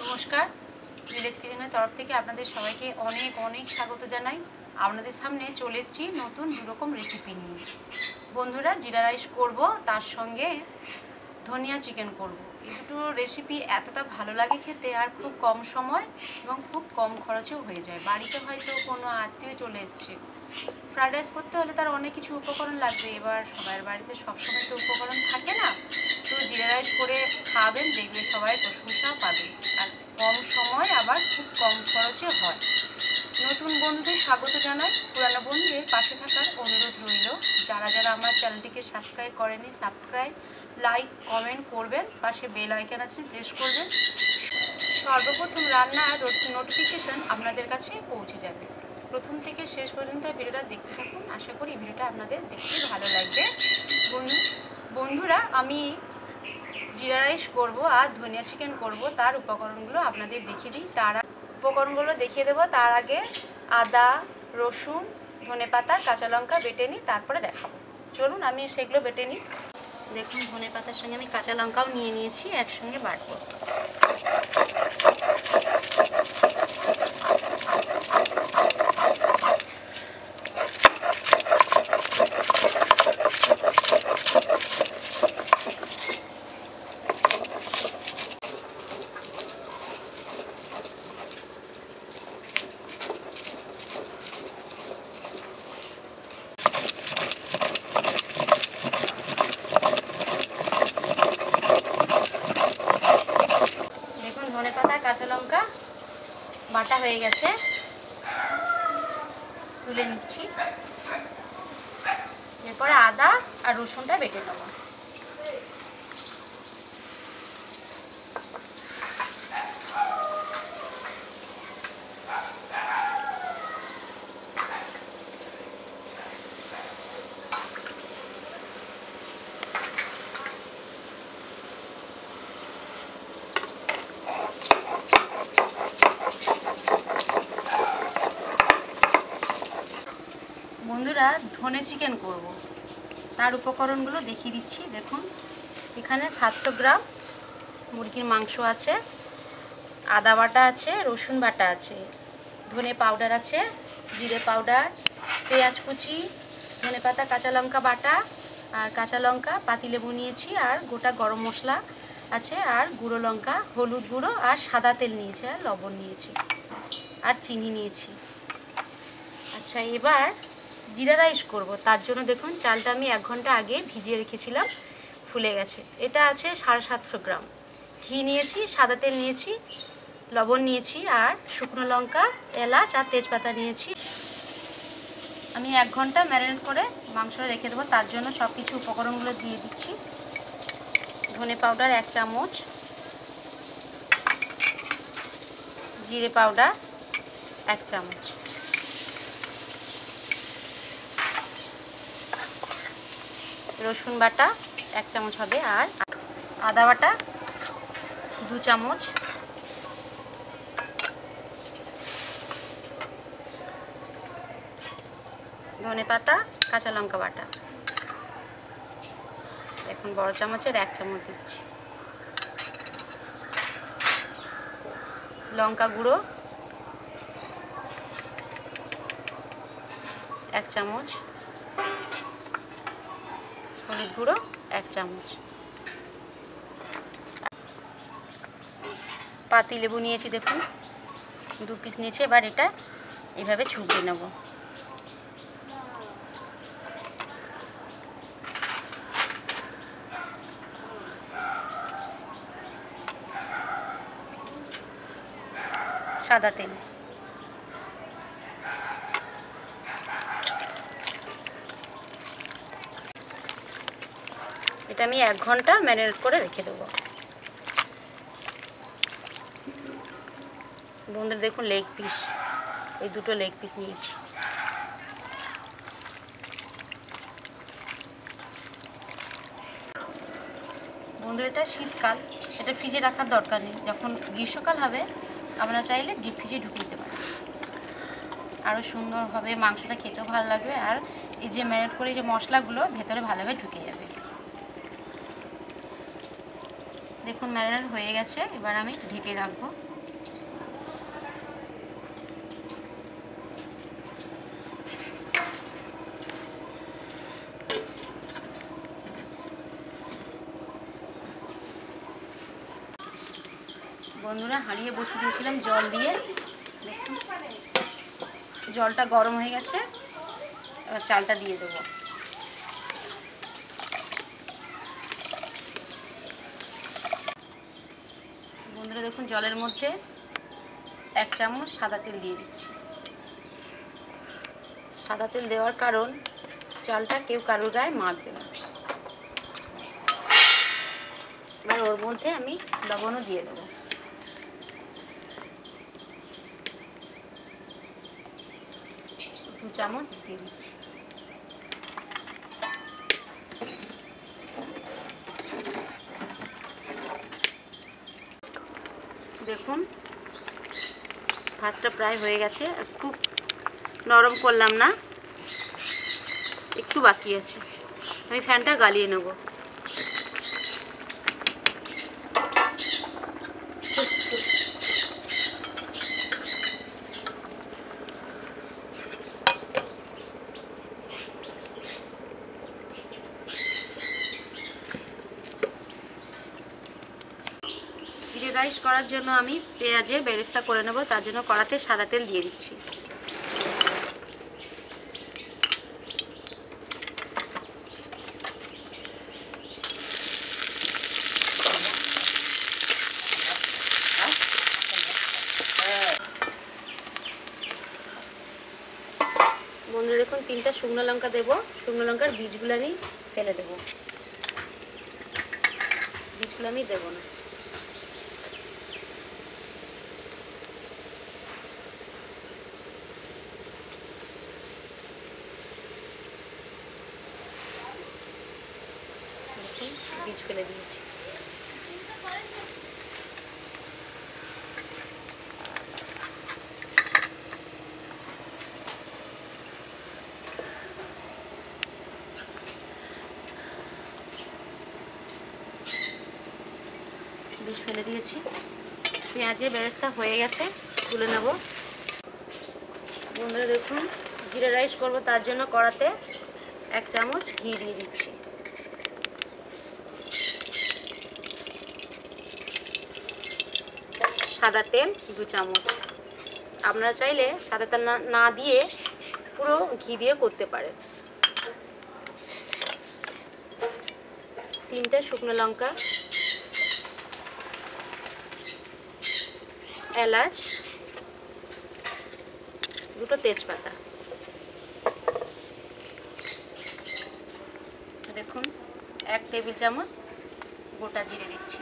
নমস্কার, ভিলেজ কিচেনের তরফ থেকে আপনাদের সবাইকে অনেক অনেক স্বাগত জানাই। আপনাদের সামনে চলে এসেছি নতুন দুরকম রেসিপি নিয়ে। বন্ধুরা, জিরা রাইস করব, তার সঙ্গে ধনিয়া চিকেন করব। এই দুটো রেসিপি এতটা ভালো লাগে খেতে, আর খুব কম সময় এবং খুব কম খরচেও হয়ে যায়। বাড়িতে হয়তো কোনো আত্মীয় চলে এসছে, ফ্রাইড রাইস করতে হলে তার অনেক কিছু উপকরণ লাগবে। এবার সবার বাড়িতে সবসময় তো উপকরণ থাকে না, তো জিরা রাইস করে খাবেন, দেখবে সবাই প্রশংসা পাবে, আর কম সময় আবার খুব কম খরচে হয়। নতুন বন্ধুদের স্বাগত জানাই, পুরানো বন্ধুদের পাশে থাকার অনুরোধ রইল। যারা যারা আমার চ্যানেলটিকে সাবস্ক্রাইব করেনি, সাবস্ক্রাইব, লাইক, কমেন্ট করবেন, পাশে বেল আইকন আছে প্রেস করবেন। সর্বপ্রথম রান্নার নোটিফিকেশান আপনাদের কাছে পৌঁছে যাবে। প্রথম থেকে শেষ পর্যন্ত ভিডিওটা দেখতে থাকুন, আশা করি ভিডিওটা আপনাদের দেখতে ভালো লাগবে। বন্ধুরা, আমি জিরা রাইস করব আর ধনিয়া চিকেন করব, তার উপকরণগুলো আপনাদের দেখিয়ে দিই। উপকরণগুলো দেখিয়ে দেবো, তার আগে আদা, রসুন, ধনেপাতা, কাঁচা লঙ্কা বেটে নিই, তারপরে দেখাবো। চলুন আমি সেগুলো বেটে নিই। দেখুন, ধনেপাতার সঙ্গে আমি কাঁচা লঙ্কাও নিয়ে নিয়েছি, একসঙ্গে বাটবো। ধনেপাতা, কাঁচা লঙ্কা বাটা হয়ে গেছে, তুলে নিচ্ছি। এরপরে আদা আর রসুনটা বেটে নেব। বন্ধুরা, ধনে চিকেন করব, তার উপকরণগুলো দেখিয়ে দিচ্ছি। দেখুন, এখানে 700 গ্রাম মুরগির মাংস আছে, আদা বাটা আছে, রসুন বাটা আছে, ধনে পাউডার আছে, জিরে পাউডার, পেঁয়াজ কুচি, ধনেপাতা, কাঁচা লঙ্কা বাটা, আর কাঁচা লঙ্কা, পাতিলেবু নিয়েছি, আর গোটা গরম মশলা আছে, আর গুঁড়ো লঙ্কা, হলুদ গুঁড়ো, আর সাদা তেল নিয়েছি, আর লবণ নিয়েছি, আর চিনি নিয়েছি। আচ্ছা, এবার জিরা রাইস করব, তার জন্য দেখুন চালটা আমি 1 ঘন্টা আগে ভিজিয়ে রেখেছিলাম, ফুলে গেছে। এটা আছে 750 গ্রাম। ঘি নিয়েছি, সাদা তেল নিয়েছি, লবণ নিয়েছি, আর শুকনো লঙ্কা, এলাচ আর তেজপাতা নিয়েছি। আমি 1 ঘন্টা ম্যারিনেট করে মাংসটা রেখে দেবো, তার জন্য সব কিছু উপকরণগুলো দিয়ে দিচ্ছি। ধনে পাউডার 1 চামচ, জিরে পাউডার 1 চামচ, রসুন বাটা 1 চামচ হবে, আর আদা বাটা 2 চামচ, ধনেপাতা, কাঁচা লঙ্কা বাটা। এখন বড় চামচের 1 চামচ দিচ্ছি। লঙ্কা গুঁড়ো 1 চামচ, হলুদ গুঁড়ো 1 চামচ, পাতি লেবু নিয়েছি, দেখুন 2 পিস নিয়েছি। এবার এটা এভাবে ছুঁয়ে নেব। সাদা তেল, এটা আমি 1 ঘন্টা ম্যারিনেট করে রেখে দেবো। বন্ধুরা দেখুন, লেগ পিস, এই 2টো লেগ পিস নিয়েছি। বন্ধুরা, এটা শীতকাল, এটা ফ্রিজে রাখার দরকার নেই। যখন গ্রীষ্মকাল হবে, আপনারা চাইলে ডিপ ফ্রিজে ঢুকিয়ে দিতে পারেন, আরও সুন্দর হবে, মাংসটা খেতেও ভালো লাগবে, আর এই যে ম্যারিনেট করে যে মশলাগুলো ভেতরে ভালোভাবে ঢুকে যাবে। দেখুন ম্যারিনেট হয়ে গেছে, এবার আমি ঢেকে রাখবো। বন্ধুরা হাঁড়িয়ে বসিয়ে দিয়েছিলাম জল দিয়ে, দেখুন জলটা গরম হয়ে গেছে। এবার চালটা দিয়ে দেবো। বন্ধুরা দেখুন জলের মধ্যে 1 চামচ সাদা তেল দিয়ে দিচ্ছি। সাদা তেল দেওয়ার কারণ চালটা কেউ কারোর গায়ে মাখবে না। এবার ওর মধ্যে আমি লবণও দিয়ে দেবো। দু চামচ দিয়ে দিচ্ছি। দেখুন ভাতটা প্রায় হয়ে গেছে। খুব নরম করলাম না, একটু বাকি আছে। আমি ফ্যানটা গালিয়ে নেব। জিরে রাইস করার জন্য আমি পেঁয়াজের বেরেস্তা করে নেব। তার জন্য কড়াতে সাদা তেল দিয়ে দিচ্ছি। বন্ধুরা দেখুন 3টা শুকনো লঙ্কা দেবো। শুকনো লঙ্কার বীজগুলো আমি ফেলে দেবো, বীজগুলো আমি দেবো না। দেখুন বীজ ফেলে দিয়েছি। বীজ ফেলে দিয়েছি। পেঁয়াজের বেরেস্তা হয়ে গেছে, তুলে নেব। বন্ধুরা দেখুন জিরা রাইস করব, তার জন্য কড়াতে 1 চামচ ঘি দিয়ে দিচ্ছি। সাদা তেল 2 চামচ। আপনারা চাইলে সাদা তেল না দিয়ে পুরো ঘি দিয়ে করতে পারেন। 3টে শুকনো লঙ্কা, এলাচ, 2টো তেজপাতা। দেখুন 1 টেবিল চামচ গোটা জিরে দিচ্ছি।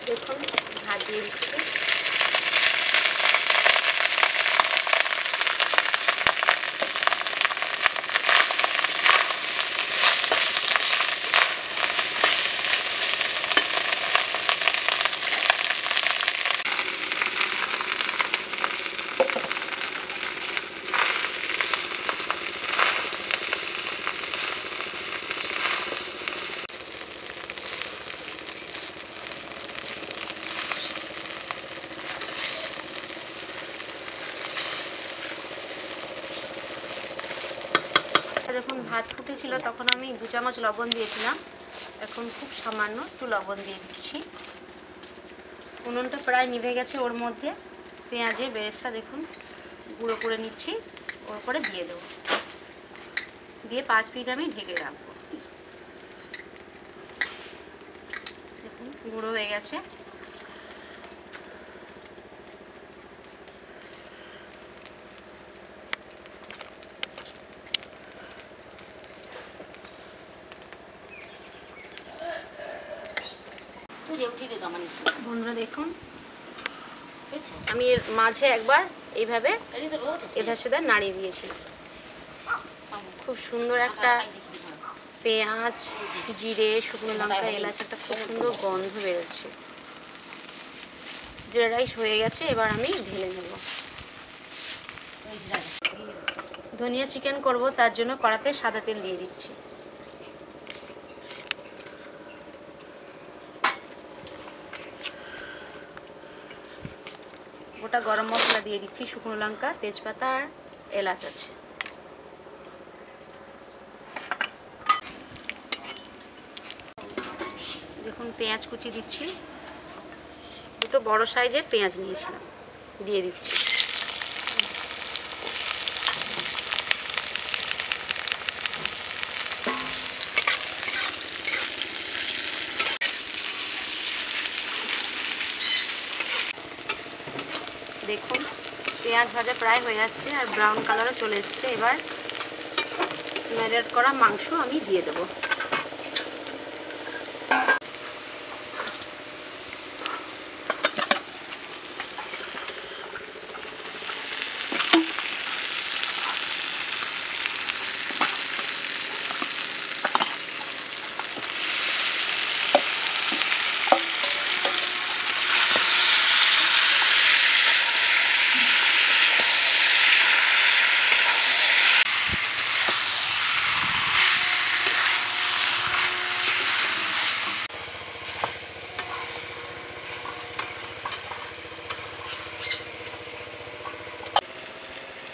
দেখুন ভাত দিয়ে দিচ্ছি। যখন ভাত ফুটেছিল তখন আমি 2 চামচ লবণ দিয়েছিলাম। এখন খুব সামান্য একটু লবণ দিয়ে দিচ্ছি। উনুনটা প্রায় নিভে গেছে। ওর মধ্যে পেঁয়াজের বেরেস্তা দেখুন গুঁড়ো করে নিচ্ছি, ওর উপরে দিয়ে দেবো। দিয়ে 5 মিনিট আমি ঢেকে রাখবো। দেখুন গুঁড়ো হয়ে গেছে। বন্ধুরা দেখুন আমি এর মাঝে একবার এইভাবে এধার সেধার নাড়িয়ে দিয়েছি। খুব সুন্দর একটা পেঁয়াজ, জিরে, শুকনো লঙ্কা, এলাচ একটা খুব সুন্দর গন্ধ বেরোচ্ছে। জিরা রাইস হয়ে গেছে, এবার আমি ঢেলে নেব। ধনিয়া চিকেন করব, তার জন্য কড়াতে সাদা তেল দিয়ে দিচ্ছি। গোটা গরম মশলা দিয়ে দিচ্ছি, শুকনো লঙ্কা, তেজপাতা আর এলাচ আছে। এখন পেঁয়াজ কুচি দিচ্ছি, দুটো বড় সাইজের পেঁয়াজ নিয়েছিলাম, দিয়ে দিচ্ছি। দেখুন পেঁয়াজ ভাজা প্রায় হয়ে আসছে আর ব্রাউন কালারও চলে এসছে। এবার ম্যারিনেট করা মাংস আমি দিয়ে দেবো।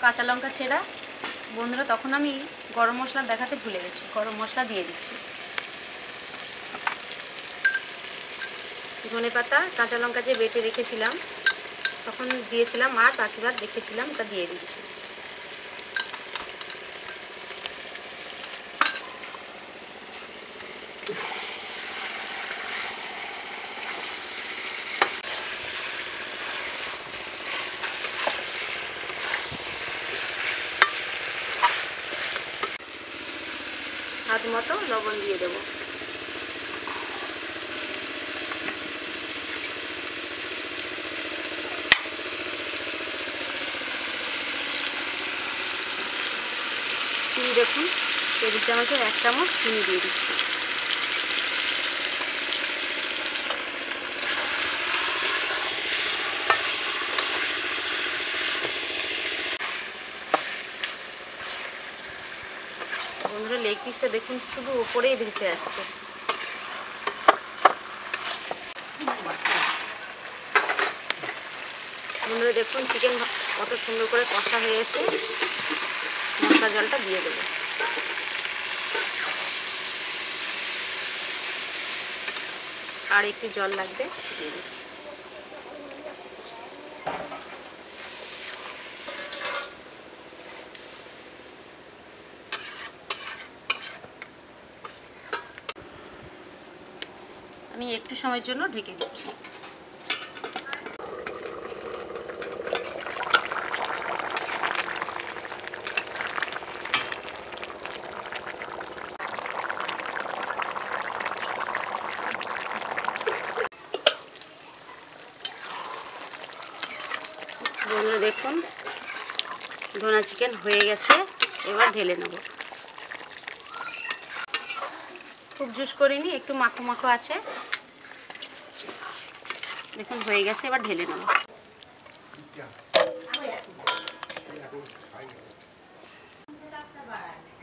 কাঁচা লঙ্কা ছেঁড়া, বন্ধুরা তখন আমি গরম মশলা দেখাতে ভুলে গেছি, গরম মশলা দিয়ে দিচ্ছি। ধনেপাতা কাঁচা লঙ্কা যে বেটে রেখেছিলাম তখন দিয়েছিলাম, আর বাকিবার রেখেছিলাম ওটা দিয়ে দিচ্ছি। স্বাদ মতো লবণ দিয়ে দেবো। চিনি দেখুন, টেবিল চামচের 1 চামচ চিনি দিয়ে দিচ্ছি। বন্ধুরা লেগ পিসটা দেখুন শুধু উপরেই ভেসে আসছে। বন্ধুরা দেখুন চিকেন কত সুন্দর করে কষা হয়ে গেছে। মশলা জলটা দিয়ে দেবো। আর একটু জল লাগবে, দিয়ে দিচ্ছি। আমি একটু সময়ের জন্য ঢেকে দিচ্ছি। বন্ধুরা দেখুন ধনা চিকেন হয়ে গেছে, এবার ঢেলে নেব। খুব জুস করিনি, একটু মাখো মাখো আছে। দেখুন হয়ে গেছে, এবার ঢেলে নেব।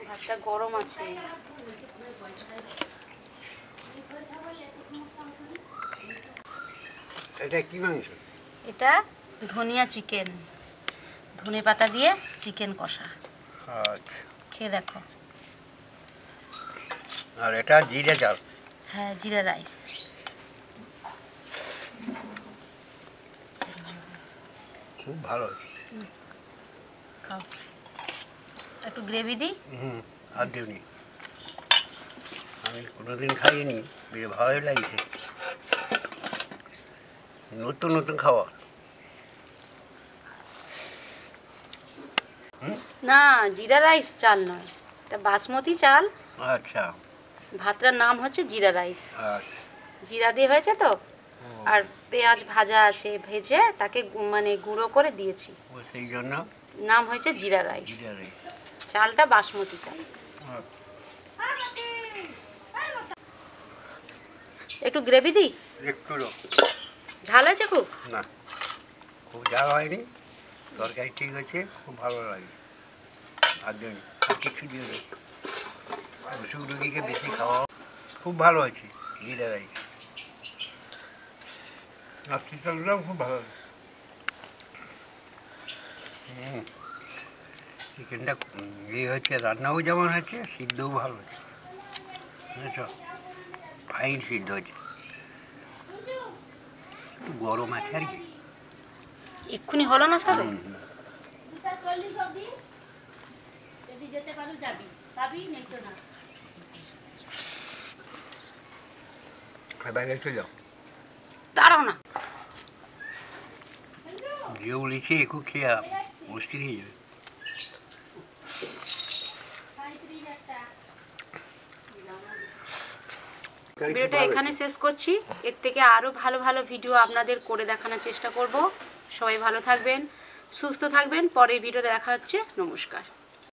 ভাতটা গরম আছে। এটা কি মাংস? এটা ধনিয়া চিকেন, ধনে পাতা দিয়ে চিকেন কষা। আচ্ছা, খেয়ে দেখো। আর এটা জিরে চাল? হ্যাঁ, জিরা রাইস। খুব ভালো। খাও, একটু গ্রেভি দিই। আর দিইনি, আমি কোনোদিন খাইনি, বেশ ভালোই লাগছে। নতুন নতুন খাওয়া। না, জিরা রাইস চাল নয়, এটা বাসমতি চাল। আচ্ছা, ভাতটার নাম হচ্ছে জিরা রাইস। আচ্ছা, জিরা দিয়ে হয়েছে তো, আর পেঁয়াজ ভাজা আছে, ভেজে তাকে মানে গুঁড়ো করে দিয়েছি, সেই জন্য নাম হয়েছে জিরা রাইস। জিরে নেই। চালটা বাসমতি চাল। একটু গ্রেভি দিই। একটু ঝাল হয়েছে খুব? না, খুব ঝাল হয়নি, তরকারি ঠিক আছে, খুব ভালো লাগে। আর দিন আর কিছু দিয়ে দেবো, অসুখ রুগীকে বেশি খাওয়া। খুব ভালো আছে জিরা রাইস। আর চিকেনটাও খুব ভালো লাগে। চিকেনটা ইয়ে হচ্ছে, রান্নাও যেমন হচ্ছে, সিদ্ধও ভালো হচ্ছে, বুঝেছ? ফাইন সিদ্ধ হচ্ছে। একটু গরম আছে আর কি। এক্ষুনি হলো না সবে? হুম, হুম। বাইরে চলে যাও, দাঁড়াও না। যে বলেছে একটু খেয়ে অস্থির হয়ে যাবে। ভিডিওটা এখানে শেষ করছি। এর থেকে আরও ভালো ভালো ভিডিও আপনাদের করে দেখানোর চেষ্টা করব। সবাই ভালো থাকবেন, সুস্থ থাকবেন। পরের ভিডিওতে দেখা হচ্ছে। নমস্কার।